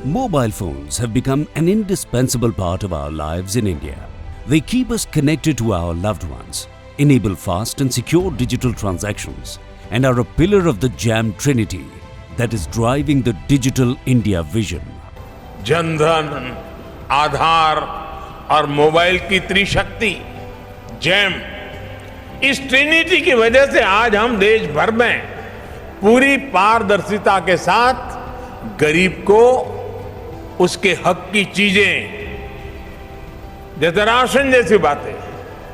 Mobile phones have become an indispensable part of our lives in India. They keep us connected to our loved ones, enable fast and secure digital transactions, and are a pillar of the JAM Trinity that is driving the Digital India vision. Jan Dhan, आधार और mobile की त्रिशक्ति jam, इस Trinity की वजह से आज हम देश भर में पूरी पारदर्शिता के साथ गरीब को उसके हक की चीजें जैसे राशन जैसी बातें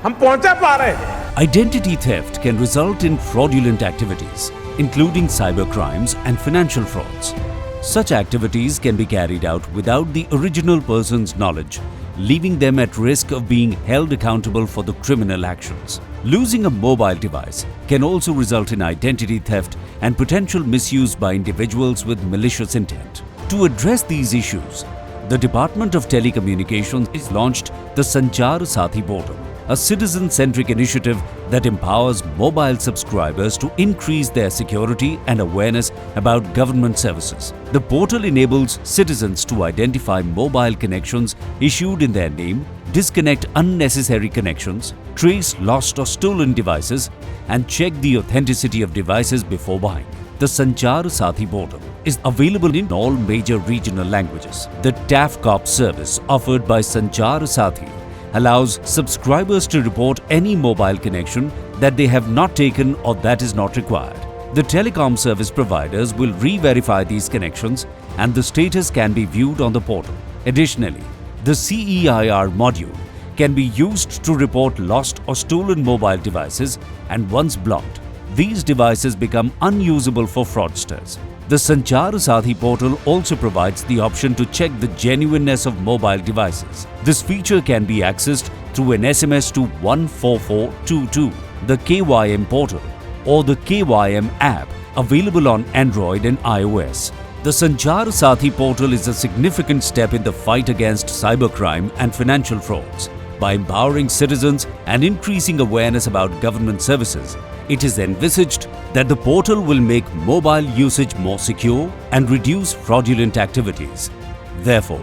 हम पहुंचा पा रहे हैं. Identity theft can result in fraudulent activities, including cyber crimes and financial frauds. Such activities can be carried out without the original person's knowledge, leaving them at risk of being held accountable for the criminal actions. Losing a mobile device can also result in identity theft and potential misuse by individuals with malicious intent. To address these issues, the Department of Telecommunications has launched the Sanchar Sathi portal, a citizen-centric initiative that empowers mobile subscribers to increase their security and awareness about government services. The portal enables citizens to identify mobile connections issued in their name, disconnect unnecessary connections, trace lost or stolen devices, and check the authenticity of devices before buying. The Sanchar Sathi portal is available in all major regional languages. The TAFCOP service offered by Sanchar Sathi allows subscribers to report any mobile connection that they have not taken or that is not required. The telecom service providers will re-verify these connections and the status can be viewed on the portal. Additionally, the CEIR module can be used to report lost or stolen mobile devices, and once blocked, these devices become unusable for fraudsters. The Sanchar Sathi portal also provides the option to check the genuineness of mobile devices. This feature can be accessed through an SMS to 14422, the KYM portal, or the KYM app available on Android and iOS. The Sanchar Sathi portal is a significant step in the fight against cybercrime and financial frauds. By empowering citizens and increasing awareness about government services, it is envisaged that the portal will make mobile usage more secure and reduce fraudulent activities. Therefore,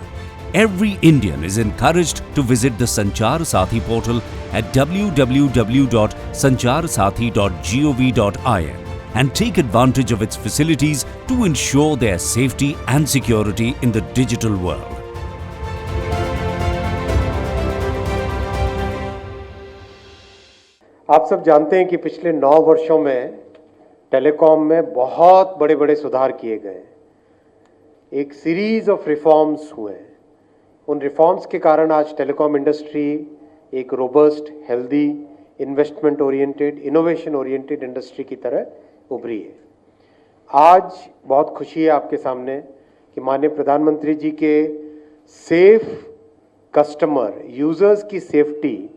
every Indian is encouraged to visit the Sanchar Sathi portal at www.sancharsathi.gov.in and take advantage of its facilities to ensure their safety and security in the digital world. आप सब जानते हैं कि पिछले 9 वर्षों में telecom में बहुत बड़े बड़े सुधार किए गए. एक सीरीज ऑफ रिफॉर्म्स हुए. उन रिफॉर्म्स के कारण आज टेलीकॉम इंडस्ट्री एक robust, healthy, investment oriented, innovation oriented industry की तरह उभरी है. आज बहुत खुशी है आपके सामने कि माननीय प्रधानमंत्री जी के सेफ कस्टमर, यूजर्स की सेफ्टी,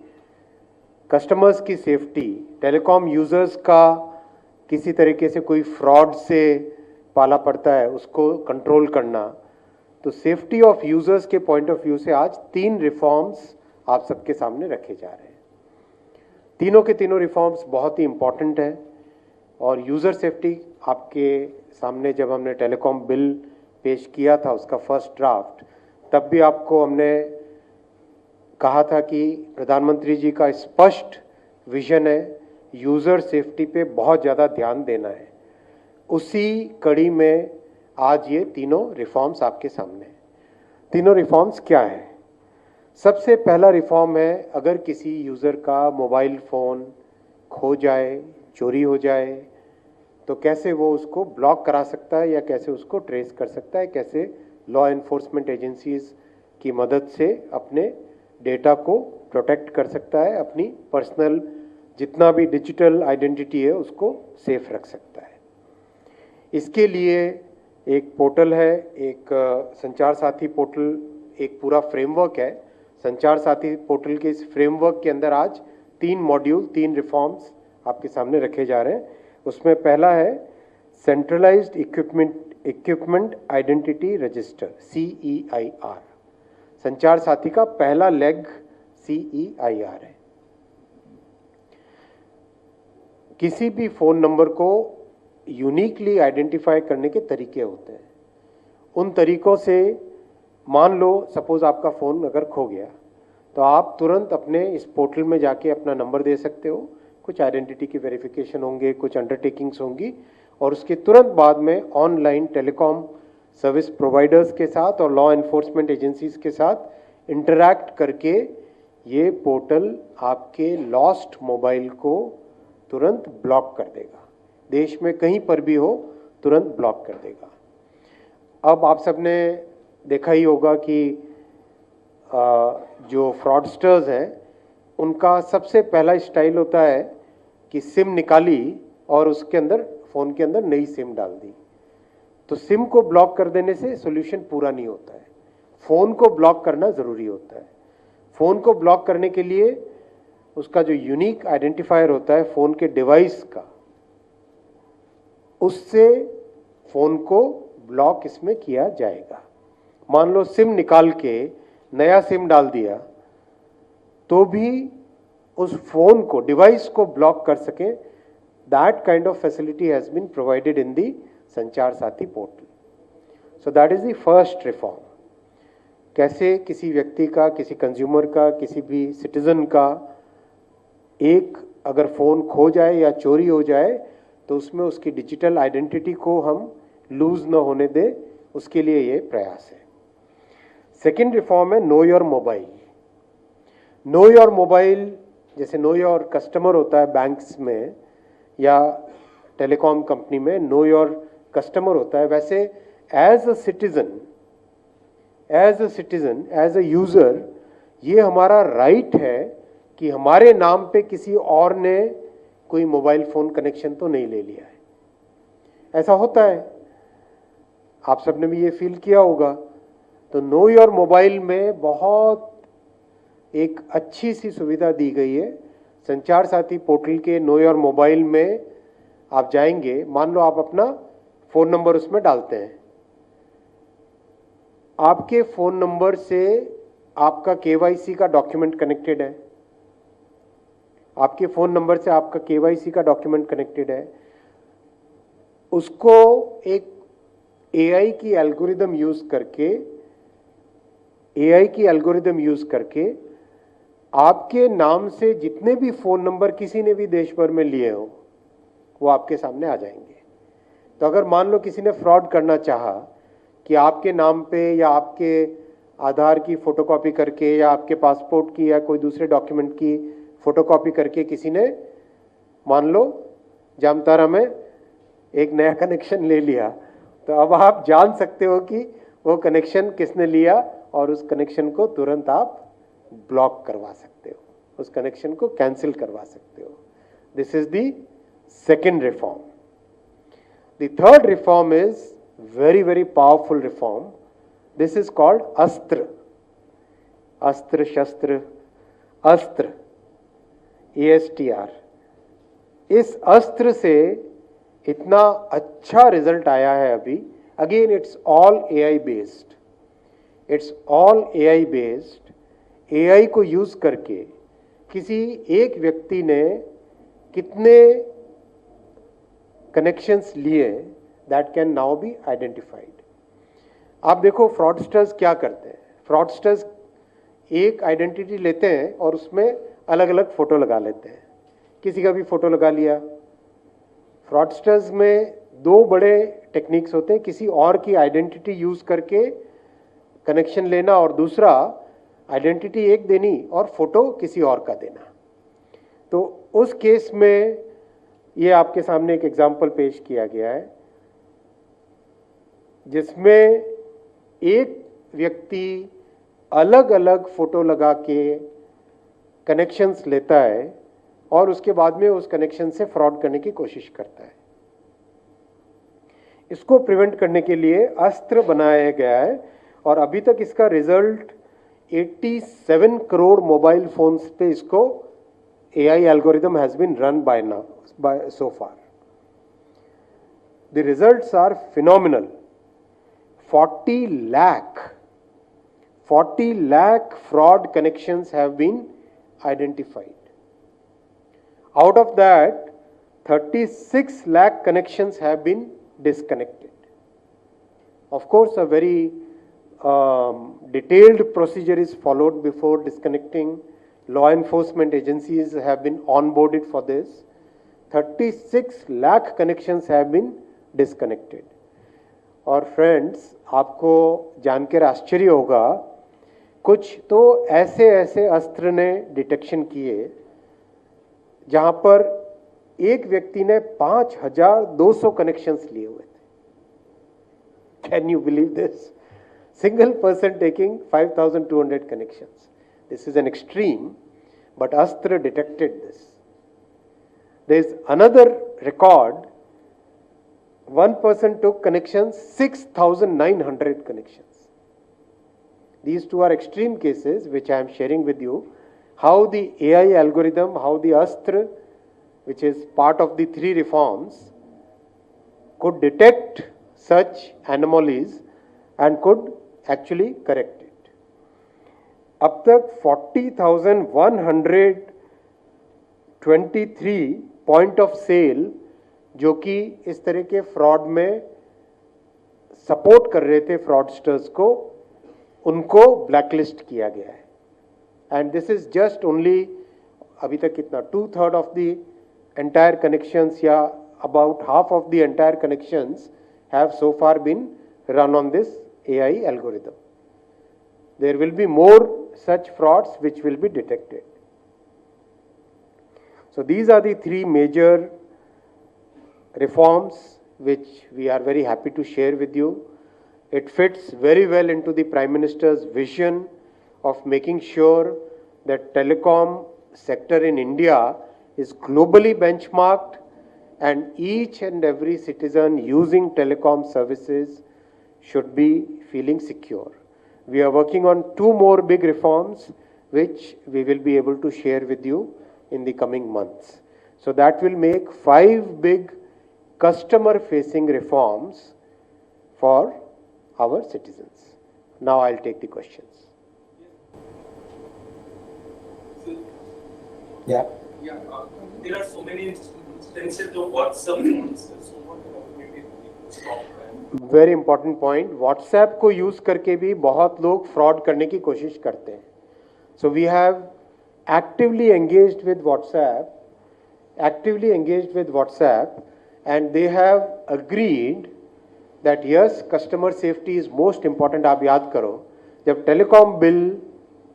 कस्टमर्स की सेफ्टी, टेलीकॉम यूजर्स का किसी तरीके से कोई फ्रॉड से पाला पड़ता है उसको कंट्रोल करना, तो सेफ्टी ऑफ यूजर्स के पॉइंट ऑफ व्यू से आज 3 रिफॉर्म्स आप सबके सामने रखे जा रहे हैं. तीनों के तीनों रिफॉर्म्स बहुत ही इंपॉर्टेंट है. और यूज़र सेफ्टी आपके सामने जब हमने टेलीकॉम बिल पेश किया था उसका फर्स्ट ड्राफ्ट, तब भी आपको हमने कहा था कि प्रधानमंत्री जी का स्पष्ट विजन है, यूज़र सेफ्टी पे बहुत ज़्यादा ध्यान देना है. उसी कड़ी में आज ये तीनों रिफॉर्म्स आपके सामने हैं. तीनों रिफॉर्म्स क्या हैं? सबसे पहला रिफॉर्म है, अगर किसी यूज़र का मोबाइल फ़ोन खो जाए, चोरी हो जाए, तो कैसे वो उसको ब्लॉक करा सकता है या कैसे उसको ट्रेस कर सकता है, कैसे लॉ एनफोर्समेंट एजेंसीज की मदद से अपने डेटा को प्रोटेक्ट कर सकता है, अपनी पर्सनल जितना भी डिजिटल आइडेंटिटी है उसको सेफ रख सकता है. इसके लिए एक पोर्टल है, एक संचार साथी पोर्टल, एक पूरा फ्रेमवर्क है. संचार साथी पोर्टल के इस फ्रेमवर्क के अंदर आज 3 मॉड्यूल, 3 रिफॉर्म्स आपके सामने रखे जा रहे हैं. उसमें पहला है centralised equipment identity register, CEIR. संचार साथी का पहला लेग CEIR है. किसी भी फोन नंबर को यूनिकली आइडेंटिफाई करने के तरीके होते हैं. उन तरीकों से मान लो सपोज आपका फ़ोन अगर खो गया, तो आप तुरंत अपने इस पोर्टल में जाके अपना नंबर दे सकते हो, कुछ आइडेंटिटी की वेरिफिकेशन होंगे, कुछ अंडरटेकिंग्स होंगी, और उसके तुरंत बाद में ऑनलाइन टेलीकॉम सर्विस प्रोवाइडर्स के साथ और लॉ एनफोर्समेंट एजेंसीज के साथ इंटरैक्ट करके ये पोर्टल आपके लॉस्ट मोबाइल को तुरंत ब्लॉक कर देगा। देश में कहीं पर भी हो तुरंत ब्लॉक कर देगा। अब आप सबने देखा ही होगा कि जो फ्रॉडस्टर्स हैं उनका सबसे पहला स्टाइल होता है कि सिम निकाली और उसके अंदर फ़ोन के अंदर नई सिम डाल दी। तो सिम को ब्लॉक कर देने से सोल्यूशन पूरा नहीं होता है, फ़ोन को ब्लॉक करना ज़रूरी होता है। फ़ोन को ब्लॉक करने के लिए उसका जो यूनिक आइडेंटिफायर होता है फ़ोन के डिवाइस का, उससे फ़ोन को ब्लॉक इसमें किया जाएगा। मान लो सिम निकाल के नया सिम डाल दिया तो भी उस फ़ोन को, डिवाइस को ब्लॉक कर सकें, that kind of facility has been provided in the Sanchar Saathi portal. So that is the first reform. कैसे किसी व्यक्ति का, किसी कंज्यूमर का, किसी भी सिटीजन का एक अगर फ़ोन खो जाए या चोरी हो जाए तो उसमें उसकी डिजिटल आइडेंटिटी को हम लूज़ न होने दें, उसके लिए ये प्रयास है। सेकेंड रिफॉर्म है know your mobile. Know your mobile, जैसे नो योर कस्टमर होता है बैंक्स में या टेलीकॉम कंपनी में नो योर कस्टमर होता है, वैसे as a citizen, as a user, ये हमारा राइट है कि हमारे नाम पे किसी और ने कोई मोबाइल फ़ोन कनेक्शन तो नहीं ले लिया है। ऐसा होता है, आप सबने भी ये फील किया होगा। तो नो योर मोबाइल में बहुत एक अच्छी सी सुविधा दी गई है। संचार साथी पोर्टल के नो योर मोबाइल में आप जाएंगे, मान लो आप अपना फ़ोन नंबर उसमें डालते हैं, आपके फ़ोन नंबर से आपका केवाईसी का डॉक्यूमेंट कनेक्टेड है, आपके फ़ोन नंबर से आपका केवाईसी का डॉक्यूमेंट कनेक्टेड है, उसको एक एआई की एल्गोरिदम यूज़ करके आपके नाम से जितने भी फ़ोन नंबर किसी ने भी देश भर में लिए हो वो आपके सामने आ जाएंगे। तो अगर मान लो किसी ने फ्रॉड करना चाहा कि आपके नाम पे या आपके आधार की फ़ोटोकॉपी करके या आपके पासपोर्ट की या कोई दूसरे डॉक्यूमेंट की फ़ोटोकॉपी करके किसी ने मान लो जामतारा में एक नया कनेक्शन ले लिया, तो अब आप जान सकते हो कि वो कनेक्शन किसने लिया और उस कनेक्शन को तुरंत आप ब्लॉक करवा सकते हो, उस कनेक्शन को कैंसिल करवा सकते हो। This is the second reform. The third reform is very, very powerful reform. This is called अस्त्र। अस्त्र, शस्त्र, अस्त्र, ASTR। इस अस्त्र से इतना अच्छा रिजल्ट आया है अभी। Again it's all AI based, it's all AI based. AI को यूज करके किसी एक व्यक्ति ने कितने कनेक्शंस लिए, that can now be identified. आप देखो फ्रॉडस्टर्स क्या करते हैं। फ्रॉडस्टर्स एक आइडेंटिटी लेते हैं और उसमें अलग अलग फोटो लगा लेते हैं, किसी का भी फोटो लगा लिया। फ्रॉडस्टर्स में दो बड़े टेक्निक्स होते हैं, किसी और की आइडेंटिटी यूज करके कनेक्शन लेना और दूसरा आइडेंटिटी एक देनी और फोटो किसी और का देना। तो उस केस में ये आपके सामने एक एग्जाम्पल पेश किया गया है जिसमें एक व्यक्ति अलग अलग फोटो लगा के कनेक्शंस लेता है और उसके बाद में उस कनेक्शन से फ्रॉड करने की कोशिश करता है। इसको प्रिवेंट करने के लिए अस्त्र बनाया गया है और अभी तक इसका रिजल्ट 87 करोड़ मोबाइल फोन्स पे इसको AI algorithm has been run by so far. The results are phenomenal. 40 lakh fraud connections have been identified. Out of that, 36 lakh connections have been disconnected. Of course, a very detailed procedure is followed before disconnecting. Law enforcement agencies have been onboarded for this. 36 lakh connections have been disconnected. और friends, आपको जानकर आश्चर्य होगा, कुछ तो ऐसे ऐसे अस्त्र ने डिटेक्शन किए जहां पर एक व्यक्ति ने 5200 कनेक्शंस लिए हुए थे. Can you believe this? Single person taking 5,200 connections. This is an extreme, but Astra detected this. There is another record. One person took connections, 6,900 connections. These two are extreme cases which I am sharing with you. How the AI algorithm, how the Astra, which is part of the 3 reforms, could detect such anomalies and could actually correct it. अब तक 40,123 point of cell जो कि इस तरह के fraud में support कर रहे थे फ्रॉडस्टर्स को, उनको ब्लैकलिस्ट किया गया है. And this is just only, अभी तक कितना, 2/3 ऑफ द एंटायर कनेक्शंस या about half of the entire connections have so far been run on this AI algorithm. There will be more such frauds which will be detected. So these are the 3 major reforms which we are very happy to share with you. It fits very well into the Prime Minister's vision of making sure that telecom sector in India is globally benchmarked and each and every citizen using telecom services should be feeling secure. We are working on 2 more big reforms which we will be able to share with you in the coming months. So that will make 5 big customer facing reforms for our citizens. Now I'll take the questions. Yeah. There are so many instances of WhatsApp. Very important point. WhatsApp को use करके भी बहुत लोग fraud करने की कोशिश करते हैं. So we have actively engaged with WhatsApp and they have agreed that yes, customer safety is most important. आप याद करो, जब टेलीकॉम बिल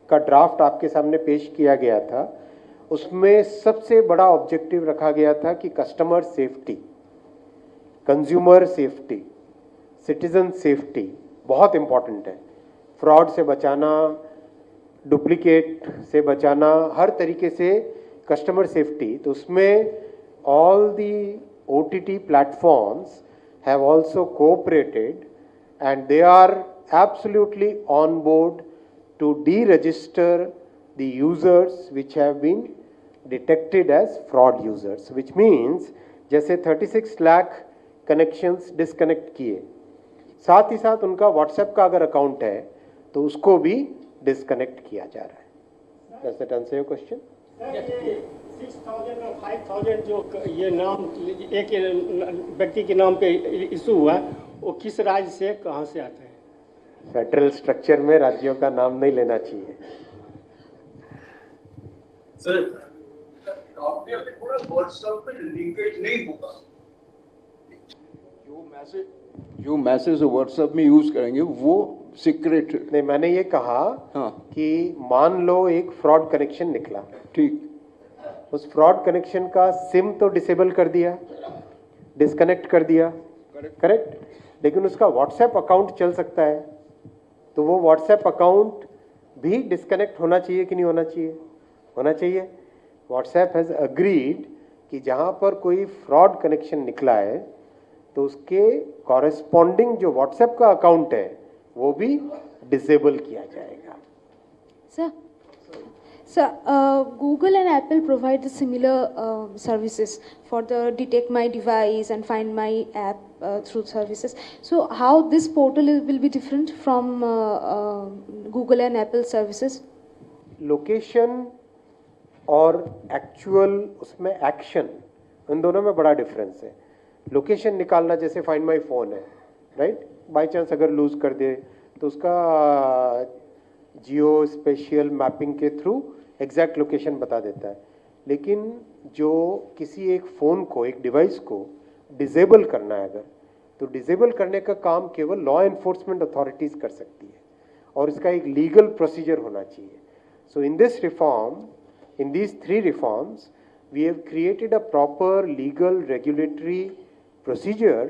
का ड्राफ्ट आपके सामने पेश किया गया था, उसमें सबसे बड़ा ऑब्जेक्टिव रखा गया था कि customer safety, consumer safety, citizen safety बहुत इंपॉर्टेंट है. फ्रॉड से बचाना, डुप्लीकेट से बचाना, हर तरीके से कस्टमर सेफ्टी. तो उसमें all the OTT platforms have also cooperated and they are absolutely on board to deregister the users which have been detected as fraud users, which means जैसे 36 लाख कनेक्शंस डिस्कनेक्ट किए, साथ ही साथ उनका व्हाट्सएप का अगर account है तो उसको भी डिस्कनेक्ट किया जा रहा है. Does that answer your question? 6,000 और 5,000 जो ये नाम एक व्यक्ति के नाम पे इशू हुआ, वो किस राज्य से कहाँ से आता है? फेडरल स्ट्रक्चर में राज्यों का नाम नहीं लेना चाहिए. सर, पूरा WhatsApp पे लिंकेज नहीं होगा. जो मैसेज व्हाट्सएप में यूज करेंगे वो सीक्रेट नहीं. मैंने ये कहा कि मान लो एक फ्रॉड कनेक्शन निकला, ठीक, उस फ्रॉड कनेक्शन का सिम तो डिसेबल कर दिया, डिस्कनेक्ट कर दिया, करेक्ट, लेकिन उसका व्हाट्सएप अकाउंट चल सकता है. तो वो व्हाट्सएप अकाउंट भी डिस्कनेक्ट होना चाहिए कि नहीं होना चाहिए? होना चाहिए. व्हाट्सएप हैज अग्रीड कि जहां पर कोई फ्रॉड कनेक्शन निकला है तो उसके कॉरेस्पॉन्डिंग जो व्हाट्सएप का अकाउंट है वो भी डिसेबल किया जाएगा. Sir, Google and Apple provide the similar services for the detect my device and find my app through services. So how this portal will be different from Google and Apple services? Location और actual उसमें action, इन दोनों में बड़ा difference है. Location निकालना जैसे find my phone है, right, by chance अगर लूज कर दे तो उसका जियो स्पेशियल मैपिंग के थ्रू एग्जैक्ट लोकेशन बता देता है। लेकिन जो किसी एक फ़ोन को, एक डिवाइस को डिसेबल करना है अगर, तो डिसेबल करने का काम केवल लॉ एनफोर्समेंट अथॉरिटीज़ कर सकती है और इसका एक लीगल प्रोसीजर होना चाहिए। So in this reform, in these 3 reforms, we have created a proper legal regulatory procedure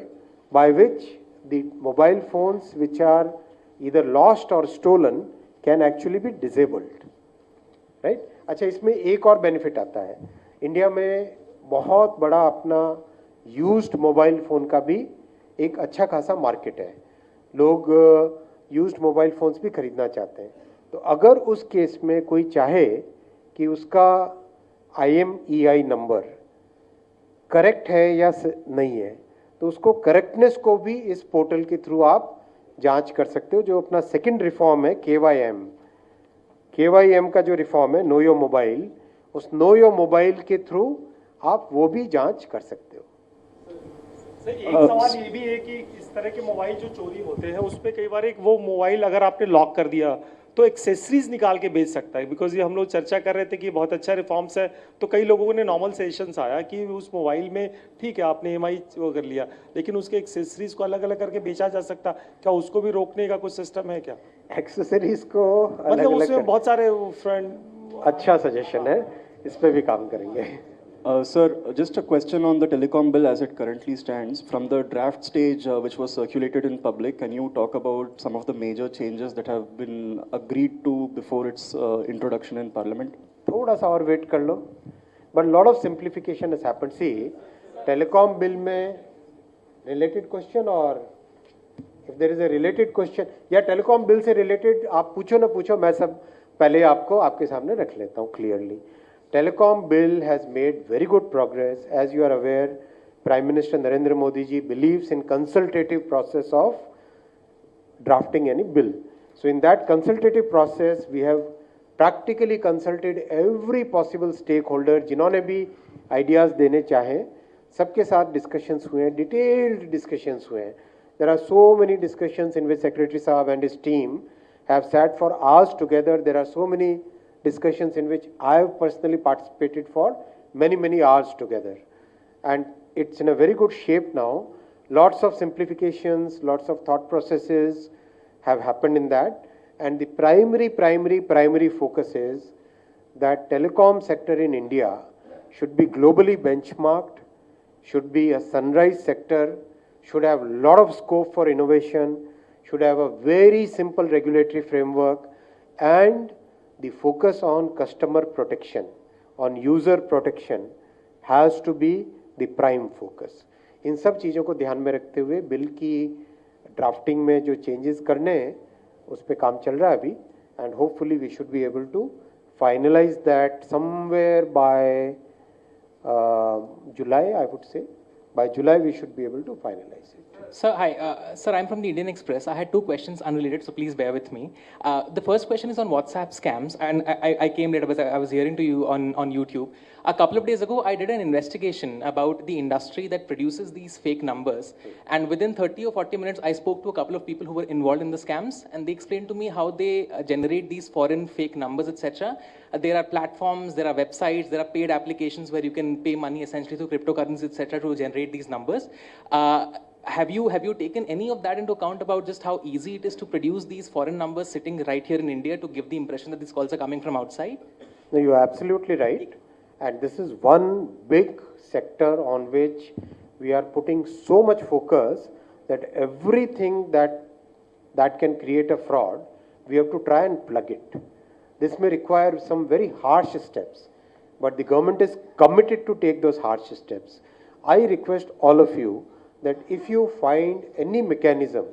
by which the mobile phones which are either lost or stolen can actually be disabled, right? अच्छा, इसमें एक और benefit आता है। India में बहुत बड़ा अपना यूज्ड मोबाइल फ़ोन का भी एक अच्छा खासा मार्केट है। लोग यूज्ड मोबाइल फ़ोन्स भी खरीदना चाहते हैं। तो अगर उस केस में कोई चाहे कि उसका IMEI नंबर करेक्ट है या नहीं है, तो उसको करेक्टनेस को भी इस पोर्टल के थ्रू आप जांच कर सकते हो। जो अपना सेकंड रिफॉर्म है KYM का जो रिफॉर्म है, नो योर मोबाइल, उस नो योर मोबाइल के थ्रू आप वो भी जांच कर सकते हो। सर, एक सवाल ये भी है कि इस तरह के मोबाइल जो चोरी होते हैं उसमें कई बार एक वो मोबाइल अगर आपने लॉक कर दिया तो एक्सेसरीज निकाल के बेच सकता है। बिकॉज ये हम लोग चर्चा कर रहे थे कि बहुत अच्छा रिफॉर्म्स है, तो कई लोगों ने नॉर्मल सजेशंस आया कि उस मोबाइल में ठीक है आपने EMI वो कर लिया, लेकिन उसके एक्सेसरीज को अलग अलग करके बेचा जा सकता, क्या उसको भी रोकने का कुछ सिस्टम है क्या? एक्सेसरीज को मतलब उसमें बहुत सारे फ्रेंड, अच्छा सजेशन है, इस पे भी काम करेंगे। Sir, just a question on the telecom bill as it currently stands. From the draft stage which was circulated in public, can you talk about some of the major changes that have been agreed to before its introduction in Parliament? थोड़ा सा और wait कर लो, but lot of simplification has happened. See, telecom bill में related question, और if there is a related question या telecom bill से related आप पूछो ना पूछो, मैं सब पहले आपको आपके सामने रख लेता हूँ clearly. Telecom bill has made very good progress. As you are aware, Prime Minister Narendra Modi ji believes in consultative process of drafting any bill. So in that consultative process, we have practically consulted every possible stakeholder, जिन्होंने भी ideas देने चाहे, सबके साथ discussions हुए हैं, detailed discussions हुए हैं. There are so many discussions in which Secretary Saab and his team have sat for hours together. There are so many discussions in which I have personally participated for many hours together, and it's in a very good shape now. Lots of simplifications, lots of thought processes have happened in that, and the primary focus is that telecom sector in India should be globally benchmarked, should be a sunrise sector, should have a lot of scope for innovation, should have a very simple regulatory framework, and the focus on customer protection, on user protection has to be the prime focus. इन सब चीज़ों को ध्यान में रखते हुए bill की drafting में जो चेंजेस करने हैं उस पे काम चल रहा है अभी, and hopefully we should be able to finalize that somewhere by July, I would say. By July we should be able to finalize it. Sir, hi. Sir, I'm from the Indian Express. I had 2 questions unrelated, so please bear with me. The first question is on WhatsApp scams, and I came later because I was hearing to you on YouTube. A couple of days ago, I did an investigation about the industry that produces these fake numbers, and within 30 or 40 minutes, I spoke to a couple of people who were involved in the scams, and they explained to me how they generate these foreign fake numbers, etc. There are platforms, there are websites, there are paid applications where you can pay money essentially through cryptocurrency, etc. to generate these numbers. Have you taken any of that into account about just how easy it is to produce these foreign numbers sitting right here in India to give the impression that these calls are coming from outside? No, you are absolutely right. And this is one big sector on which we are putting so much focus that everything that can create a fraud, we have to try and plug it. This may require some very harsh steps, but the government is committed to take those harsh steps. I request all of you that if you find any mechanism,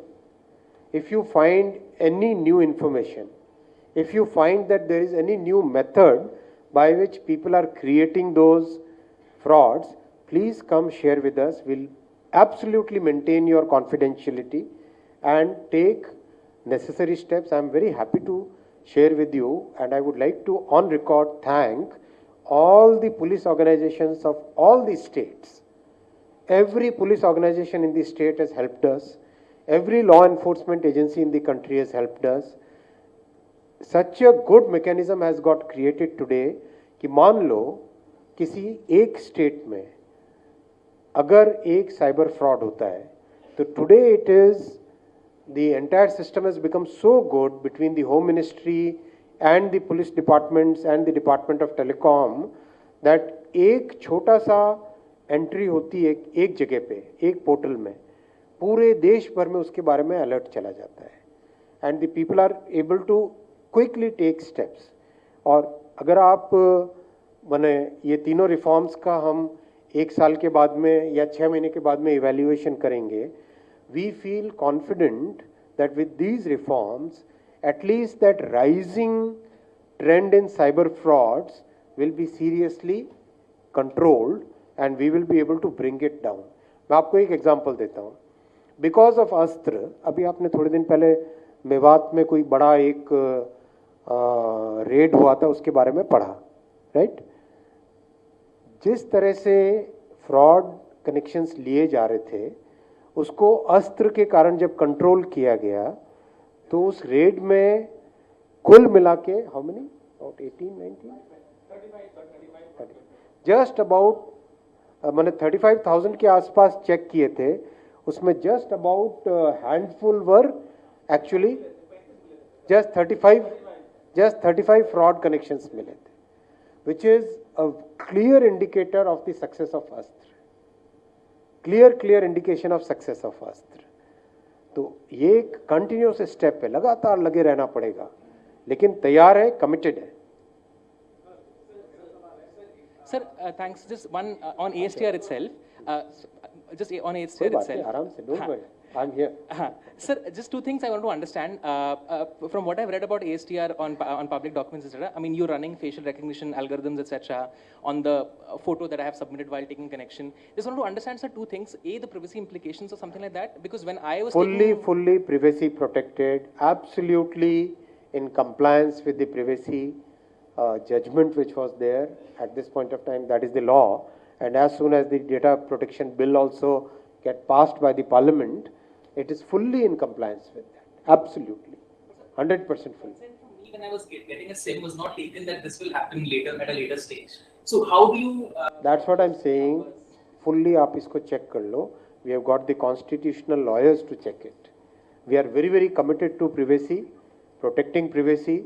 if you find any new information, if you find that there is any new method by which people are creating those frauds, please come share with us. We'll absolutely maintain your confidentiality and take necessary steps. I'm very happy to share with you, and I would like to on record thank all the police organizations of all the states. Every police organization in the state has helped us Every law enforcement agency in the country has helped us. Such a good mechanism has got created today कि मान लो किसी एक state में अगर एक cyber fraud होता है तो today it is the entire system has become so good between the home ministry and the police departments and the department of telecom that एक छोटा सा एंट्री होती है एक जगह पे एक पोर्टल में, पूरे देश भर में उसके बारे में अलर्ट चला जाता है and the people are able to quickly take steps. और अगर आप माने ये तीनों रिफॉर्म्स का हम एक साल के बाद में या 6 महीने के बाद में इवैल्यूएशन करेंगे, we feel confident that with these reforms at least that rising trend in cyber frauds will be seriously controlled and we will be able to bring it down. मैं आपको एक एग्जांपल देता हूँ. बिकॉज ऑफ अस्त्र, अभी आपने थोड़े दिन पहले मेवात में कोई बड़ा एक रेड हुआ था, उसके बारे में पढ़ा, राइट? जिस तरह से फ्रॉड कनेक्शंस लिए जा रहे थे उसको अस्त्र के कारण जब कंट्रोल किया गया तो उस रेड में कुल मिला के how many about 18-19 just about मैंने 35,000 के आसपास चेक किए थे. उसमें just about handful were actually just 35 fraud connections मिले थे, which is a clear indicator of the success of अस्त्र, clear indication of success of अस्त्र. तो ये एक कंटिन्यूस स्टेप है, लगातार लगे रहना पड़ेगा, लेकिन तैयार है, कमिटेड है. Sir, thanks. Just one on ASTR itself. Just on ASTR itself. आराम से, don't worry. I'm here. Sir, just two things I want to understand. From what I've read about ASTR on public documents, etc. I mean, you're running facial recognition algorithms, etc. on the photo that I have submitted while taking connection. Just want to understand, sir, two things. A, the privacy implications or something like that. Because when I was fully privacy protected, absolutely in compliance with the privacy judgment which was there at this point of time. That is the law. And as soon as the data protection bill also get passed by the parliament, it is fully in compliance with that. Absolutely. 100% full. When I was getting a SIM was not taken that this will happen later at a later stage. So how do you... That's what I'm saying. Fully आप इसको check कर लो. We have got the constitutional lawyers to check it. We are very committed to privacy, protecting privacy,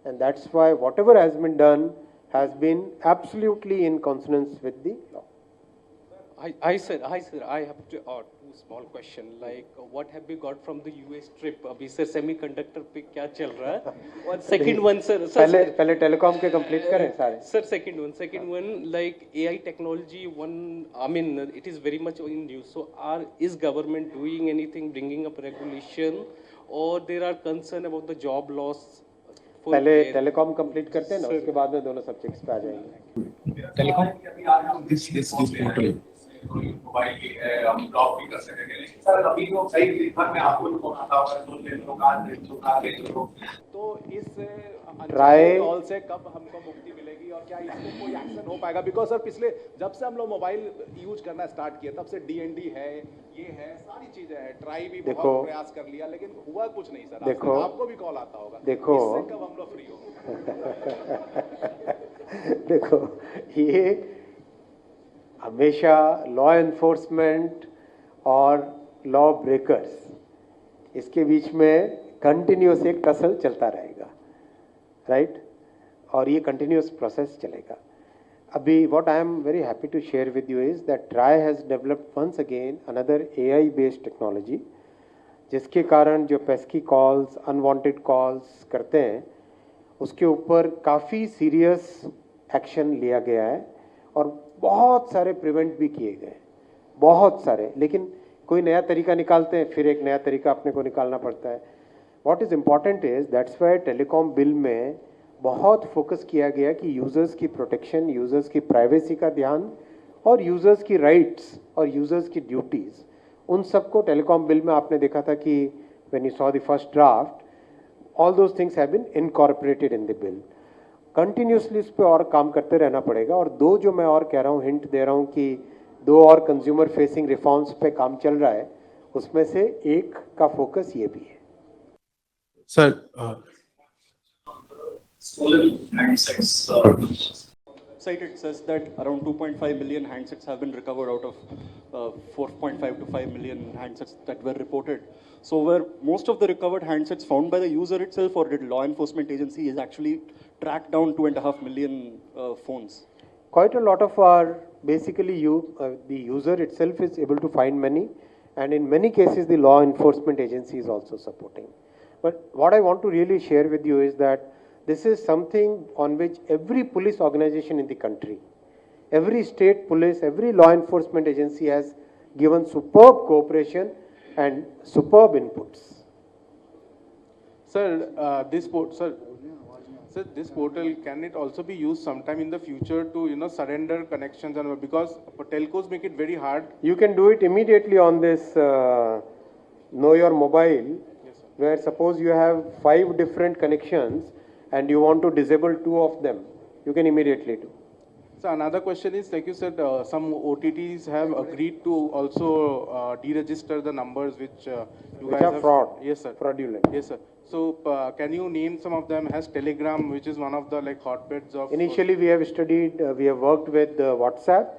and that's why whatever has been done has been absolutely in consonance with the law. Hi sir, I have two small question. Like, what have we got from the US trip? अभी sir semiconductor पे क्या चल रहा है? और second one sir, पहले telecom के complete करें सारे. Sir, second one, like AI technology, I mean, it is very much in use. So, is government doing anything, bringing up regulation, or there are concern about the job loss? पहले telecom complete करते हैं ना, उसके बाद में दोनों subjects पे आ जाएंगे. टेलीकॉम दिस पोर्टल मोबाइल की हम ब्लॉक भी कर सकेंगे. सर अभी तो सही दिन में आपको फोन आता होगा तो इस ट्राई कॉल से कब हमको मुक्ति मिलेगी और क्या इसको कोई एक्शन हो पाएगा? बिकॉज सर पिछले जब से हम लोग मोबाइल यूज करना स्टार्ट किया तब से DND है, ये है, सारी चीजें हैं. ट्राई भी बहुत प्रयास कर लिया लेकिन हुआ कुछ नहीं सर. देखो आपको भी कॉल आता होगा. देखो इससे कब हम लोग फ्री होंगे? देखो ये हमेशा लॉ एनफोर्समेंट और लॉ ब्रेकर्स इसके बीच में कंटिन्यूस एक टसल चलता रहेगा, राइट? और ये कंटिन्यूस प्रोसेस चलेगा. अभी what I am very happy to share with you is that TRAI has developed once again another AI based technology, जिसके कारण जो पेस्की कॉल्स, अनवांटेड कॉल्स करते हैं उसके ऊपर काफ़ी सीरियस एक्शन लिया गया है और बहुत सारे प्रिवेंट भी किए गए, बहुत सारे. लेकिन कोई नया तरीका निकालते हैं, फिर एक नया तरीका अपने को निकालना पड़ता है. What is important is that's why telecom bill में बहुत फोकस किया गया कि यूज़र्स की प्रोटेक्शन, यूज़र्स की प्राइवेसी का ध्यान और यूज़र्स की राइट्स और यूज़र्स की ड्यूटीज़, उन सबको टेलीकॉम बिल में आपने देखा था कि when you saw the first draft, all those things have been incorporated in the bill. Continuously इस पर और काम करते रहना पड़ेगा. और दो जो मैं और कह रहा हूँ, हिंट दे रहा हूँ कि 2 और कंज्यूमर फेसिंग रिफॉर्म्स पे काम चल रहा है, उसमें से एक का फोकस ये भी है। Sir Site it says that around 2.5 million handsets have been recovered out of 4.5 to 5 million handsets that were reported. So were most of the recovered handsets found by the user itself, or did law enforcement agencies actually track down 2.5 million phones? Quite a lot of our, basically the user itself is able to find many, and in many cases the law enforcement agency is also supporting. But what I want to really share with you is that this is something on which every police organization in the country, every state police, every law enforcement agency has given superb cooperation and superb inputs. Sir, this portal, can it also be used sometime in the future to surrender connections, and because telcos make it very hard? You can do it immediately on this Know Your Mobile, where suppose you have 5 different connections and you want to disable 2 of them, you can immediately do. So another question is, like you said, some OTTs have agreed to also deregister the numbers which you guys are fraud. Yes, sir. Fraudulent. Yes, sir. So can you name some of them? Has Telegram, which is one of the hotbeds of... Initially we have studied, we have worked with WhatsApp,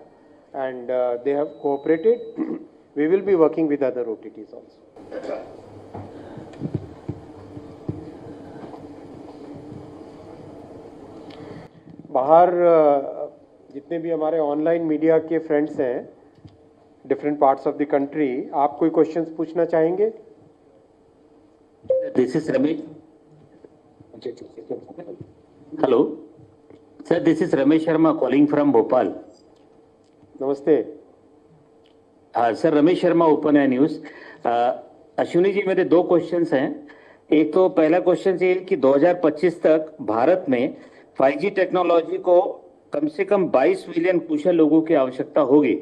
and they have cooperated. We will be working with other OTTs also. बाहर जितने भी हमारे online media के friends हैं different parts of the country, आप कोई questions पूछना चाहेंगे? This is Ramesh. Hello sir, this is Ramesh Sharma calling from Bhopal. नमस्ते. हाँ सर, रमेश शर्मा, ओपन आई न्यूज. अश्विनी जी, मेरे 2 क्वेश्चंस हैं. एक तो पहला क्वेश्चन ये कि 2025 तक भारत में 5G टेक्नोलॉजी को कम से कम 22 मिलियन कुशल लोगों की आवश्यकता होगी.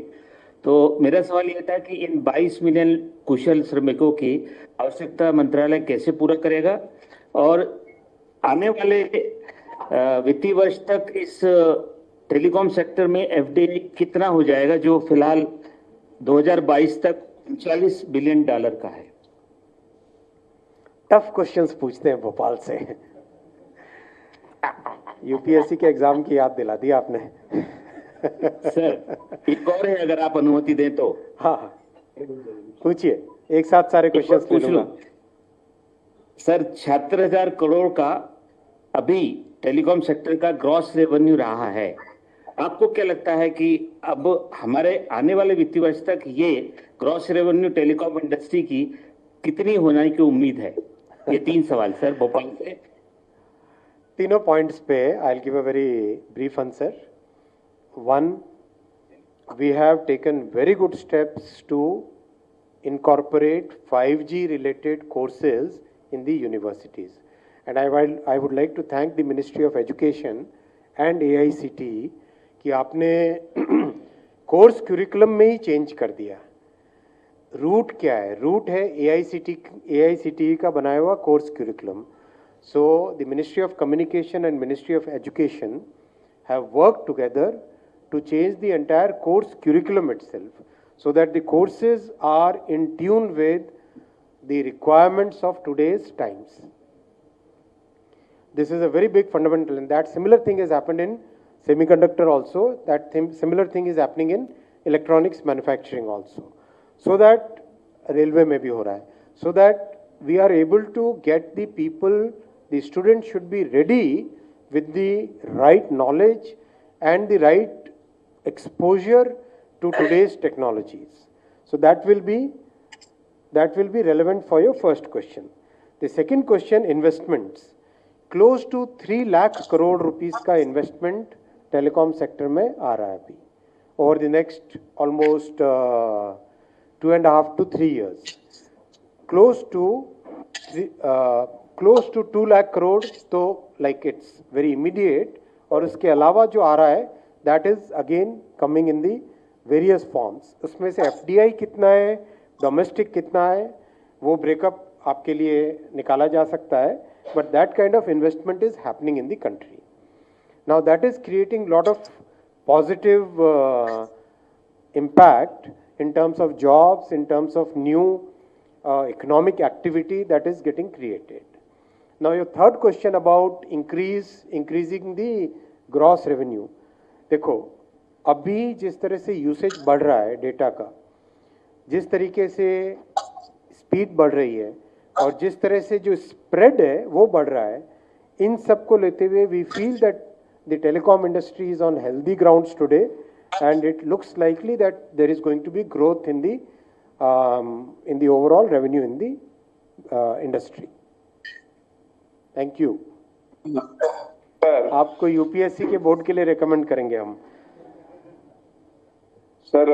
तो मेरा सवाल यह था कि इन 22 मिलियन कुशल श्रमिकों की आवश्यकता मंत्रालय कैसे पूरा करेगा, और आने वाले वित्तीय वर्ष तक इस टेलीकॉम सेक्टर में एफडीआई कितना हो जाएगा, जो फिलहाल 2022 तक $39 बिलियन का है. टफ क्वेश्चंस पूछते हैं भोपाल से. यूपीएससी के एग्जाम की याद दिला दी आपने. सर, एक और है, अगर आप अनुमति दें तो. हाँ, पूछिए. एक साथ सारे क्वेश्चंस पूछ लूंगा. सर, 76,000 करोड़ का अभी टेलीकॉम सेक्टर का ग्रॉस रेवेन्यू रहा है. आपको क्या लगता है कि अब हमारे आने वाले वित्तीय वर्ष तक ये ग्रॉस रेवेन्यू टेलीकॉम इंडस्ट्री की कितनी होने की उम्मीद है? ये 3 सवाल सर भोपाल से. तीनों पॉइंट्स पे I will give a very brief answer. 1, we have taken very good steps to incorporate 5G related courses in the universities, and I would like to thank the Ministry of Education and AICTE कि आपने course curriculum में ही change कर दिया. Root क्या है? Root है AICTE का बनाया हुआ course curriculum. So the Ministry of Communication and Ministry of Education have worked together to change the entire course curriculum itself, so that the courses are in tune with the requirements of today's times. This is a very big fundamental, and that similar thing has happened in semiconductor also. That similar thing is happening in electronics manufacturing also. So that railway में भी हो रहा है. So that we are able to get the people, the students should be ready with the right knowledge and the right exposure to today's technologies. So that will be relevant for your first question. The second question, investments. Close to 3 lakh crore rupees का investment telecom sector में आ रहा है अभी over the next almost 2.5 to 3 years. Close to 2 lakh crore, तो like it's very immediate. और उसके अलावा जो आ रहा है that is again coming in the various forms. उसमें से FDI कितना है, domestic कितना है, वो breakup आपके लिए निकाला जा सकता है, but that kind of investment is happening in the country. Now that is creating lot of positive impact in terms of jobs, in terms of new economic activity that is getting created. Now your third question about increasing the gross revenue. देखो अभी जिस तरह से usage बढ़ रहा है data का, जिस तरीके से स्पीड बढ़ रही है और जिस तरह से जो स्प्रेड है वो बढ़ रहा है, इन सब को लेते हुए we feel that the telecom industry is on healthy grounds today and it looks likely that there is going to be growth in the overall revenue in the industry. Thank you. आपको UPSC के board के लिए recommend करेंगे हम. Sir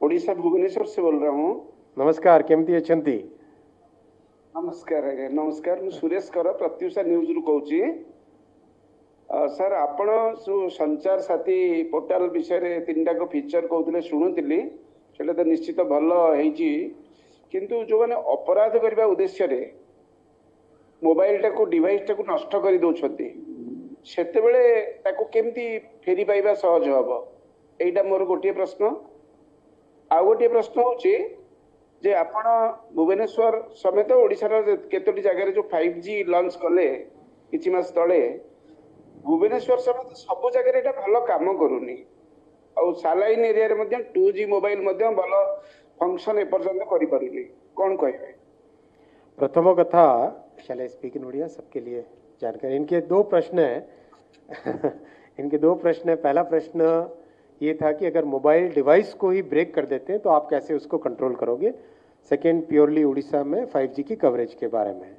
Odisha Bhubaneswar से बोल रहा हूँ. नमस्कार, केमती अछंती? नमस्कार आज्ञा. नमस्कार, मु सुरेश कर प्रत्युषा न्यूज रु कहूची. सर आपण संचार साथी पोर्टाल विषय रे तीनटा को फीचर कहउतले सुनुतिली, सेटा तो निश्चित भलो हेची, किंतु जो माने अपराध करबा उद्देश्य रे मोबाइल टा को डिवाइस टा को नष्ट करि दोछथि, सेते बेले ताको केमती फेरी पाइबा सहज हबो, एटा मोर गोटे प्रश्न. आ गोटे प्रश्न होची जे आपण भुवनेश्वर समेत ओडिसा केतोटी जगह जो 5G लॉन्च कले किछि मास तळे, भुवनेश्वर समेत सब जगह एटा भलो काम करूनी, और सालाइन एरिया रे मध्ये 2G मोबाइल मध्ये भलो फंक्शन ए पर्यंत करि पारुनी, कोन कहबे? प्रथम कथा, शैल आई स्पीक इन ओडिया सबके लिए जानकारी. इनके दो प्रश्न हैं इनके दो प्रश्न है. पहला प्रश्न ये था कि अगर मोबाइल डिवाइस को ही ब्रेक कर देते हैं तो आप कैसे उसको कंट्रोल करोगे. सेकेंड प्योरली उड़ीसा में 5G की कवरेज के बारे में.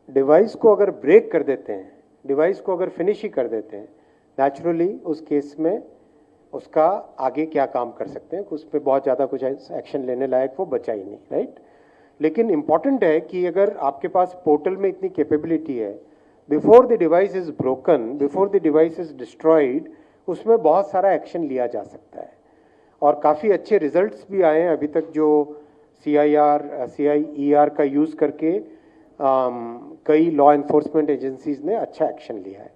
डिवाइस को अगर ब्रेक कर देते हैं, डिवाइस को अगर फिनिश ही कर देते हैं, नेचुरली उस केस में उसका आगे क्या काम कर सकते हैं, उस पर बहुत ज़्यादा कुछ एक्शन लेने लायक वो बचा ही नहीं, राइट. लेकिन इम्पॉर्टेंट है कि अगर आपके पास पोर्टल में इतनी कैपेबिलिटी है, before the device is broken, before the device is destroyed, उसमें बहुत सारा एक्शन लिया जा सकता है और काफ़ी अच्छे रिजल्ट्स भी आए हैं अभी तक. जो CIER का यूज़ करके कई लॉ एनफोर्समेंट एजेंसीज ने अच्छा एक्शन लिया है.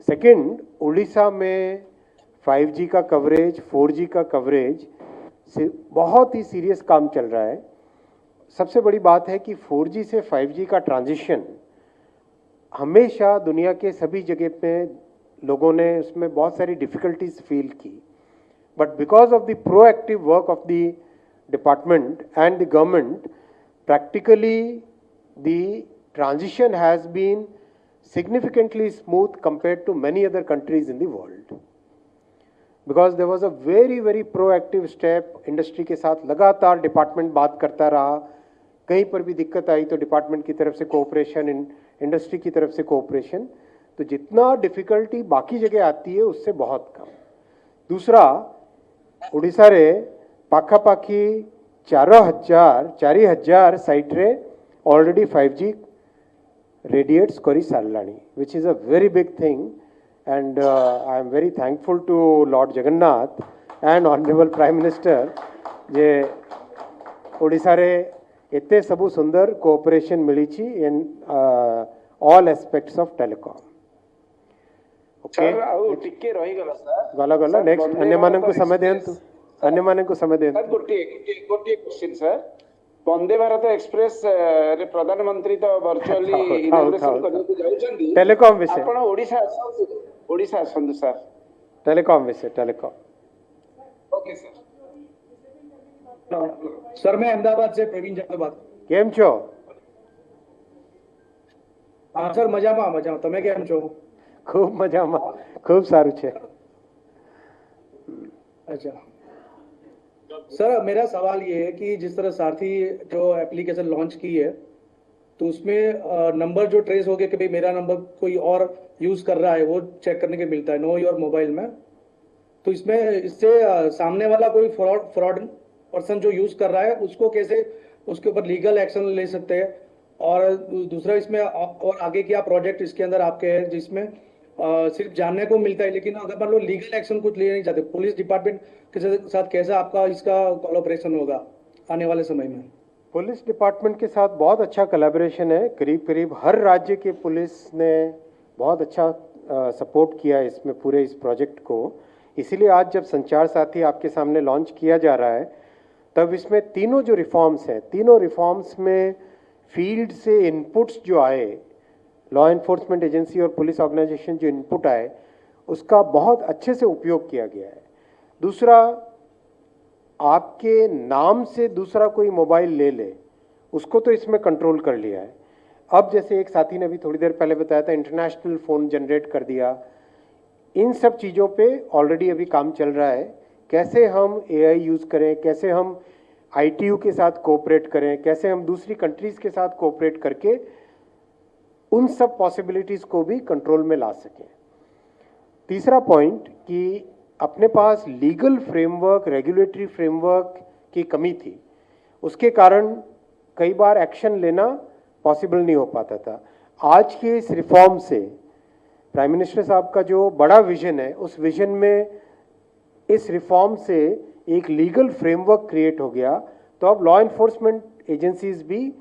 सेकंड, उड़ीसा में 5G का कवरेज, 4G का कवरेज से बहुत ही सीरियस काम चल रहा है. सबसे बड़ी बात है कि 4G से 5G का ट्रांजिशन हमेशा दुनिया के सभी जगह पे लोगों ने उसमें बहुत सारी डिफिकल्टीज फील की, but because of the proactive work of the department and the government, practically the transition has been significantly smooth compared to many other countries in the world, because there was a very proactive step. Industry के साथ लगातार department बात करता रहा, कहीं पर भी दिक्कत आई तो डिपार्टमेंट की तरफ से कोऑपरेशन, इंडस्ट्री की तरफ से कोऑपरेशन. तो जितना डिफिकल्टी बाकी जगह आती है उससे बहुत कम. दूसरा, उड़ीसा रे पाखापाखी 4,000 साइट रे already 5G radiates kori sarlani, which is a very big thing, and I am very thankful to Lord Jagannath and Honorable Prime Minister जे ओडिशा रे एते सबु सुंदर कोऑपरेशन मिली छी इन all aspects of telecom. Sir आउ टिके रही गला सर. गला नेक्स्ट अन्य मानन को समय देंतु, अन्य मानन को समय देंतु. गोटे question sir. Vande Bharat express रे प्रधानमंत्री तो वर्चुअली इनॉग्रेशन करने को जाउछंदी. टेलीकॉम विषय आपण ओडिशा आसंदु सर. टेलीकॉम विषय, टेलीकॉम. Okay sir. सर मैं अहमदाबाद से प्रवीण जादव. केम छो? हाँ सर, मजामा. તમે કેમ છો? खूब मजामा, खूब सारू छे. अच्छा सर, मेरा सवाल ये है कि जिस तरह सारथी जो एप्लीकेशन लॉन्च की है तो उसमें नंबर जो ट्रेस हो गया कि भाई मेरा नंबर कोई और यूज कर रहा है, वो चेक करने के मिलता है नो योर मोबाइल में. तो इससे सामने वाला कोई फ्रॉड पर्सन जो यूज कर रहा है उसको कैसे उसके ऊपर लीगल एक्शन ले सकते हैं. और दूसरा, इसमें और आगे क्या प्रोजेक्ट इसके अंदर आपके हैं जिसमें सिर्फ जानने को मिलता है, लेकिन अगर मान लो लीगल एक्शन कुछ ले नहीं चाहते, पुलिस डिपार्टमेंट के साथ कैसा आपका इसका कोलैबोरेशन होगा आने वाले समय में? पुलिस डिपार्टमेंट के साथ बहुत अच्छा कोलैबोरेशन है. करीब हर राज्य के पुलिस ने बहुत अच्छा सपोर्ट किया इसमें पूरे इस प्रोजेक्ट को. इसीलिए आज जब संचार साथी आपके सामने लॉन्च किया जा रहा है तब इसमें तीनों जो रिफॉर्म्स हैं, तीनों रिफॉर्म्स में फील्ड से इनपुट्स जो आए, लॉ एनफोर्समेंट एजेंसी और पुलिस ऑर्गेनाइजेशन जो इनपुट आए, उसका बहुत अच्छे से उपयोग किया गया है। दूसरा, आपके नाम से दूसरा कोई मोबाइल ले ले, उसको तो इसमें कंट्रोल कर लिया है। अब जैसे एक साथी ने भी थोड़ी देर पहले बताया था, इंटरनेशनल फ़ोन जनरेट कर दिया। इन सब चीज़ों पे ऑलरेडी अभी काम चल रहा है। कैसे हम AI यूज़ करें, कैसे हम ITU के साथ कोऑपरेट करें, कैसे हम दूसरी कंट्रीज़ के साथ कोऑपरेट करके उन सब पॉसिबिलिटीज़ को भी कंट्रोल में ला सकें। तीसरा पॉइंट कि अपने पास लीगल फ्रेमवर्क, रेगुलेटरी फ्रेमवर्क की कमी थी, उसके कारण कई बार एक्शन लेना पॉसिबल नहीं हो पाता था। आज के इस रिफॉर्म से प्राइम मिनिस्टर साहब का जो बड़ा विजन है, उस विजन में इस रिफॉर्म से एक लीगल फ्रेमवर्क क्रिएट हो गया, तो अब लॉ एनफोर्समेंट एजेंसीज भी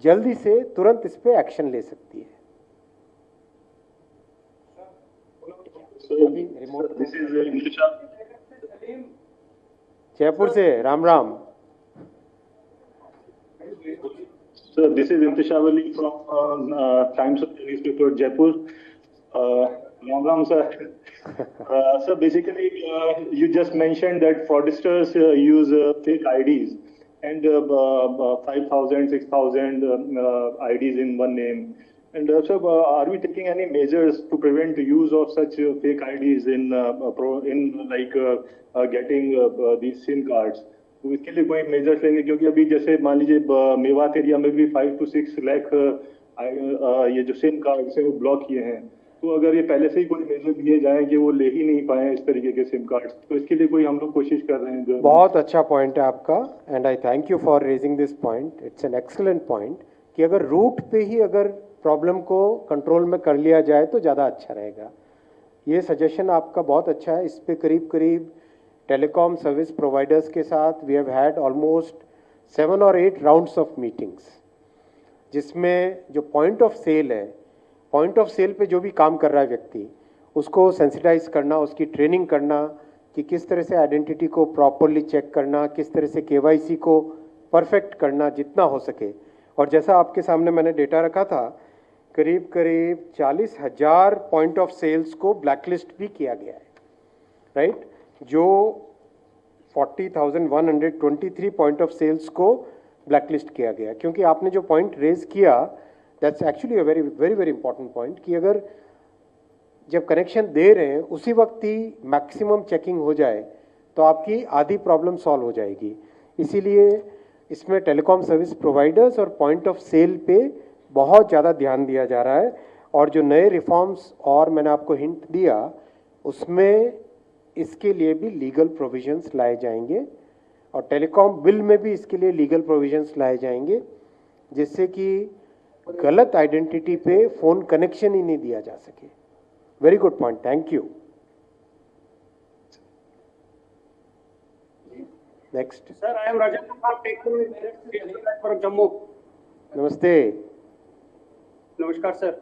जल्दी से तुरंत इस पे एक्शन ले सकती है। जयपुर से Ram Ram. So this is Intishav Ali from Times of the Newspaper, Jaipur. Ram Ram, sir. So basically, you just mentioned that fraudsters use fake IDs and 5,000, 6,000 IDs in one name. And so, are we taking any measures to prevent the use of such fake IDs in getting these SIM cards? तो इसके लिए कोई measures लेंगे? क्योंकि अभी जैसे मान लीजिए मेवात एरिया में भी 5 to 6 लाख ये जो सिम कार्ड है वो ब्लॉक किए हैं। तो अगर ये पहले से ही कोई मेजर लिए जाएं कि वो ले ही नहीं पाए इस तरीके के सिम कार्ड्स, तो इसके लिए कोई हम लोग कोशिश कर रहे हैं? बहुत अच्छा पॉइंट है आपका, and I thank you for raising this point. It's an excellent point कि अगर रूट पे ही अगर प्रॉब्लम को कंट्रोल में कर लिया जाए तो ज़्यादा अच्छा रहेगा। ये सजेशन आपका बहुत अच्छा है। इस पे करीब करीब टेलीकॉम सर्विस प्रोवाइडर्स के साथ we have had almost 7 or 8 rounds of meetings, जिसमें जो पॉइंट ऑफ सेल है, पॉइंट ऑफ सेल पे जो भी काम कर रहा है व्यक्ति, उसको सेंसिटाइज करना, उसकी ट्रेनिंग करना कि किस तरह से आइडेंटिटी को प्रॉपरली चेक करना, किस तरह से KYC को परफेक्ट करना जितना हो सके। और जैसा आपके सामने मैंने डेटा रखा था, करीब करीब 40,000 पॉइंट ऑफ सेल्स को ब्लैकलिस्ट भी किया गया है, राइट? जो 40,123 पॉइंट ऑफ सेल्स को ब्लैकलिस्ट किया गया। क्योंकि आपने जो पॉइंट रेज किया, that's actually a very very very important point कि अगर जब कनेक्शन दे रहे हैं उसी वक्त ही मैक्सिमम चेकिंग हो जाए तो आपकी आधी प्रॉब्लम सॉल्व हो जाएगी। इसीलिए इसमें टेलीकॉम सर्विस प्रोवाइडर्स और पॉइंट ऑफ सेल पे बहुत ज़्यादा ध्यान दिया जा रहा है। और जो नए रिफॉर्म्स और मैंने आपको हिंट दिया, उसमें इसके लिए भी लीगल प्रोविजंस लाए जाएंगे और टेलीकॉम बिल में भी इसके लिए लीगल प्रोविजंस लाए जाएंगे, जिससे कि गलत आइडेंटिटी पे फ़ोन कनेक्शन ही नहीं दिया जा सके। Very good point, thank you. Next sir, I am Rajendra Kumar from Jammu. नमस्ते। नमस्कार सर।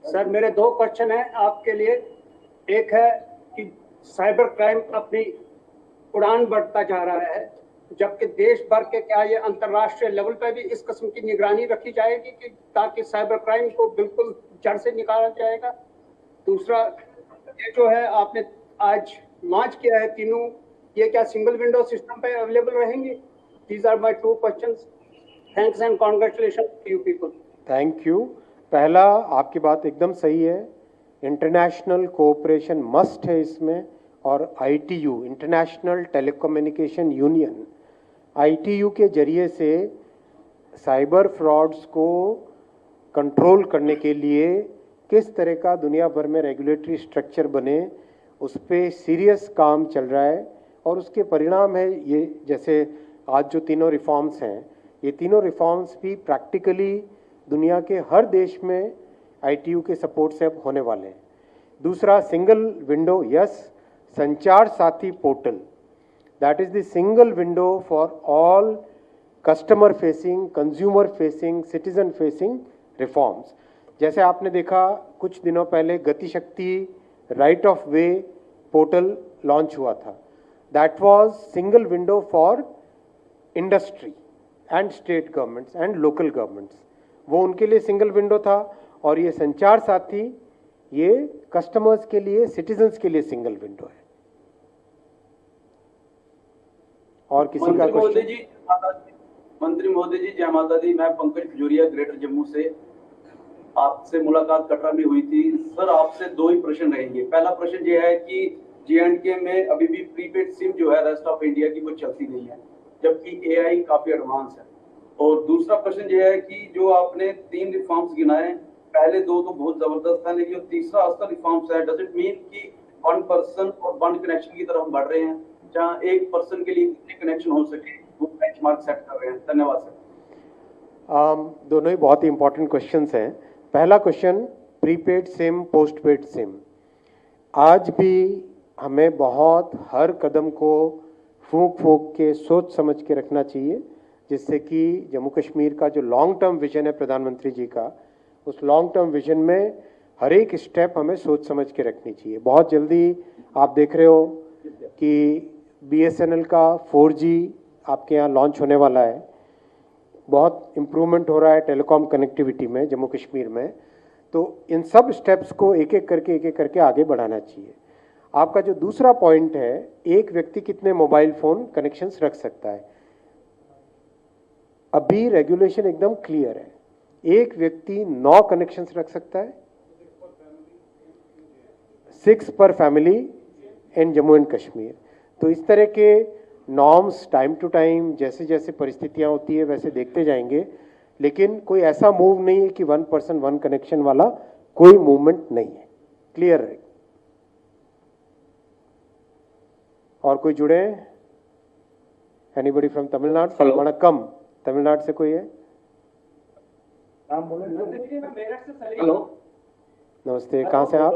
सर, मेरे 2 क्वेश्चन हैं आपके लिए। एक है कि साइबर क्राइम अपनी उड़ान बढ़ता जा रहा है, जबकि देश भर के क्या ये अंतर्राष्ट्रीय लेवल पर भी इस किस्म की निगरानी रखी जाएगी कि ताकि साइबर क्राइम को बिल्कुल जड़ से निकाला जाएगा? दूसरा, ये जो है आपने आज लॉन्च किया है तीनों, ये क्या सिंगल विंडो सिस्टम पे अवेलेबल रहेंगे? These are my 2 questions. Thanks and congratulation to you people. Thank you. पहला, आपकी बात एकदम सही है, इंटरनेशनल कोऑपरेशन मस्ट है इसमें। और ITU, international telecommunication union, ITU के जरिए से साइबर फ्रॉड्स को कंट्रोल करने के लिए किस तरह का दुनिया भर में रेगुलेटरी स्ट्रक्चर बने, उस पर सीरियस काम चल रहा है। और उसके परिणाम है ये, जैसे आज जो तीनों रिफॉर्म्स हैं, ये तीनों रिफॉर्म्स भी प्रैक्टिकली दुनिया के हर देश में ITU के सपोर्ट से अब होने वाले हैं। दूसरा, सिंगल विंडो, यस, संचार Saathi portal, that is the single window for all customer facing, consumer facing, citizen facing reforms. जैसे आपने देखा कुछ दिनों पहले गति शक्ति right of way portal launch हुआ था, that was single window for industry and state governments and local governments, वो उनके लिए सिंगल विंडो था, और ये संचार साथी ये कस्टमर्स के लिए, सिटीजन्स के लिए सिंगल विंडो है। और किसी का मंत्री महोदय जी, जय माता दी। मैं पंकज खजूरिया, ग्रेटर जम्मू से। आपसे मुलाकात कटरा में हुई थी। सर, आपसे दो ही प्रश्न रहेंगे। पहला प्रश्न ये है कि J&K में अभी भी प्रीपेड सिम जो है रेस्ट ऑफ इंडिया की वो चलती नहीं है, जबकि AI काफी एडवांस है। और दूसरा प्रश्न ये है कि जो आपने 3 रिफॉर्म्स गिनाए, पहले 2 तो बहुत जबरदस्त है, लेकिन तीसरा अस्तर रिफॉर्म्स है, डज इट मीन कि 1 पर्सन और 1 कनेक्शन की तरफ हम बढ़ रहे हैं, जहां 1 पर्सन के लिए कितने कनेक्शन हो सके, वो बेंचमार्क सेट कर रहे हैं? धन्यवाद सर। दोनों ही बहुत ही इंपॉर्टेंट क्वेश्चंस हैं। पहला question, prepaid SIM, postpaid SIM. आज भी हमें बहुत हर कदम को फूंक फूंक के सोच समझ के रखना चाहिए, जिससे कि जम्मू कश्मीर का जो लॉन्ग टर्म विजन है प्रधानमंत्री जी का, उस लॉन्ग टर्म विजन में हर एक स्टेप हमें सोच समझ के रखनी चाहिए। बहुत जल्दी आप देख रहे हो कि BSNL का 4G आपके यहाँ लॉन्च होने वाला है। बहुत इम्प्रूवमेंट हो रहा है टेलीकॉम कनेक्टिविटी में जम्मू कश्मीर में। तो इन सब स्टेप्स को एक एक करके आगे बढ़ाना चाहिए। आपका जो दूसरा पॉइंट है, एक व्यक्ति कितने मोबाइल फ़ोन कनेक्शंस रख सकता है, अभी रेगुलेशन एकदम क्लियर है। एक व्यक्ति 9 कनेक्शंस रख सकता है, 6 पर family in Jammu and Kashmir. तो इस तरह के नॉर्म्स टाइम टू टाइम जैसे जैसे परिस्थितियां होती है वैसे देखते जाएंगे, लेकिन कोई ऐसा मूव नहीं है कि 1 पर्सन 1 कनेक्शन वाला कोई मूवमेंट नहीं है, क्लियर है। और कोई जुड़े? Anybody from Tamil Nadu? वणक्कम, तमिलनाडु से कोई है? हेलो, नमस्ते, कहाँ से आप?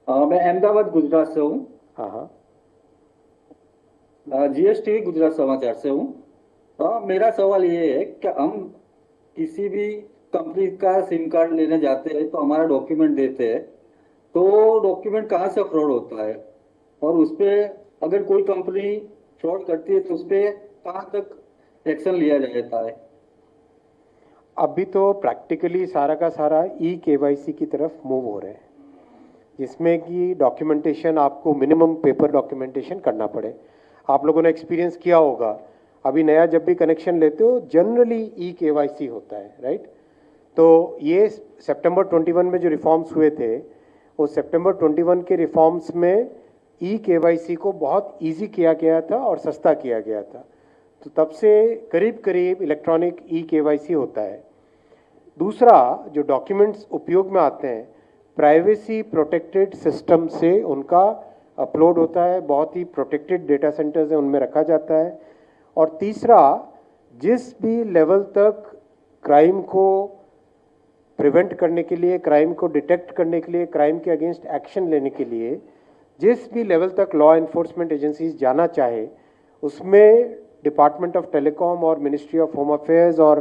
मैं अहमदाबाद गुजरात से हूँ। हाँ, GSTV गुजरात समाचार से हूँ। मेरा सवाल ये है कि हम किसी भी कंपनी का सिम कार्ड लेने जाते हैं तो हमारा डॉक्यूमेंट देते हैं, तो डॉक्यूमेंट कहाँ से फ्रॉड होता है, और उस पर अगर कोई कंपनी फ्रॉड करती है तो उस पर कहाँ तक एक्शन लिया जाता है? अभी तो प्रैक्टिकली सारा का सारा eKYC की तरफ मूव हो रहे हैं, जिसमें कि डॉक्यूमेंटेशन आपको मिनिमम पेपर डॉक्यूमेंटेशन करना पड़े। आप लोगों ने एक्सपीरियंस किया होगा, अभी नया जब भी कनेक्शन लेते हो जनरली eKYC होता है, राइट? तो ये सितंबर 21 में जो रिफॉर्म्स हुए थे, वो सितंबर 21 के रिफॉर्म्स में eKYC को बहुत इजी किया गया था और सस्ता किया गया था। तो तब से करीब करीब इलेक्ट्रॉनिक eKYC होता है। दूसरा, जो डॉक्यूमेंट्स उपयोग में आते हैं प्राइवेसी प्रोटेक्टेड सिस्टम से उनका अपलोड होता है, बहुत ही प्रोटेक्टेड डेटा सेंटर्स है, उनमें रखा जाता है। और तीसरा, जिस भी लेवल तक क्राइम को प्रिवेंट करने के लिए, क्राइम को डिटेक्ट करने के लिए, क्राइम के अगेंस्ट एक्शन लेने के लिए जिस भी लेवल तक लॉ एनफोर्समेंट एजेंसीज जाना चाहे, उसमें डिपार्टमेंट ऑफ टेलीकॉम और मिनिस्ट्री ऑफ होम अफेयर्स और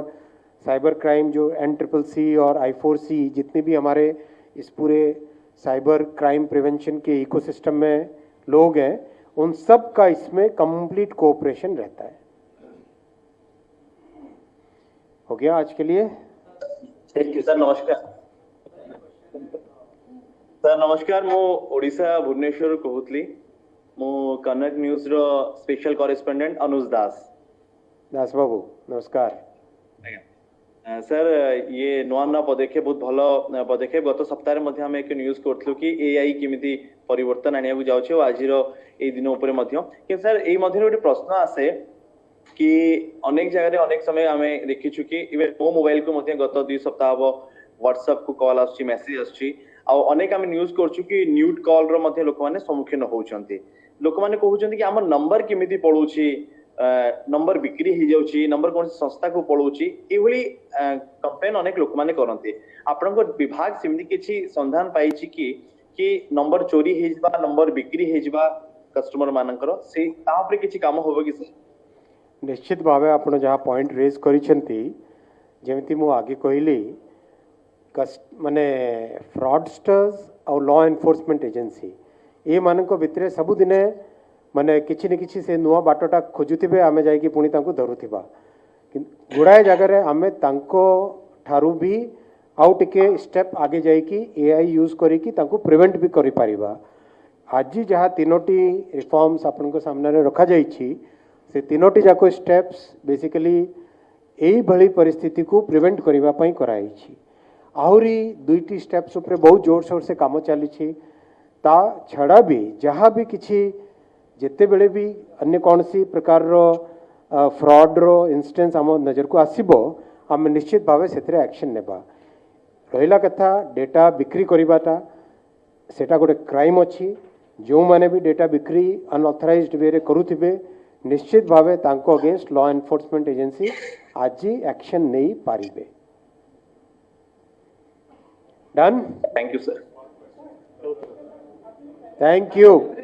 साइबर क्राइम जो NCCC और I4C जितने भी हमारे इस पूरे साइबर क्राइम प्रिवेंशन के इकोसिस्टम में लोग हैं, उन सब का इसमें कंप्लीट कोऑपरेशन रहता है। हो गया आज के लिए? Thank you sir. नमस्कार सर। नमस्कार, मु ओडिशा भुवनेश्वर कहूतली। मु कनक न्यूज रो स्पेशल कॉरेस्पोंडेंट अनुज दास। दास बाबू नमस्कार। सर, ये नुआ नुआ पदक्षेप बहुत भल पदक्षेप। गत सप्ताह में आम एक न्यूज करूँ कि AI केमिति परिवर्तन आने जाऊँ आज दिन उपर कि सर ये गोटे प्रश्न आसे कि अनेक जगह अनेक समय आम देखीचु कि इवन मो मोबाइल को गत 2 सप्ताह हम व्हाट्सएप को कॉल आसुची, मेसेज आसुची, अनेक आम न्यूज करूँ कि न्यूड कॉल रो लोक मैंने सम्मुखीन होउछंती। लोक मैंने कहउछंती कि आम नंबर केमिति पड़ुची, नंबर बिक्री हो जाउची, नंबर कौन संस्था को पड़ुची, एभली कंप्लेन अनेक लोक माने करंती। आपनको विभाग सेमती किछि संधान पाइछि कि नंबर चोरी हे जबा, नंबर बिक्री हे जबा कस्टमर मानकर से तापरे किछि काम होबो कि सर? निश्चित भावे आपण जहाँ पॉइंट रेज करिसेंती, जेमिति मु आगे कहली, माने फ्रॉडस्टर्स और लॉ एनफोर्समेंट एजेंसी ये मानक भितरे सबुदिने माने किछि न किछि से नुआ बाटटा खोजुथिबे आमे जाइकी पुणी तांको धरुथिबा गुड़ाए जगह रे आमे तांको ठारू भी आउ टिके स्टेप आगे जाइकी एआई यूज करिकी तांको प्रिवेंट भी करि पारिबा आज जहाँ तीनोटी रिफॉर्म्स आपन को सामने रखा जाइछि से तीनोटी जाको स्टेप्स बेसिकली एई भली परिस्थिति को प्रिवेंट करिबा पई कराइछि आहुरी दुईटी स्टेप्स ऊपर बहुत जोर शोर से काम चली ता छड़ा भी जहाँ भी किसी जिते बेले भी अन्य कौन सी प्रकार फ्रॉड रो इंस्टेंस आम नजर को आसीबो आम निश्चित भावे से एक्शन नेबा रहिला कथा डेटा बिक्री करिबाटा सेटा गोटे क्राइम अच्छी जो माने भी डेटा बिक्री अनऑथराइज्ड वे रे करुथिबे निश्चित भावे तांको अगेंस्ट लॉ एनफोर्समेंट एजेंसी आज एक्शन नहीं पारिबे done thank you sir thank you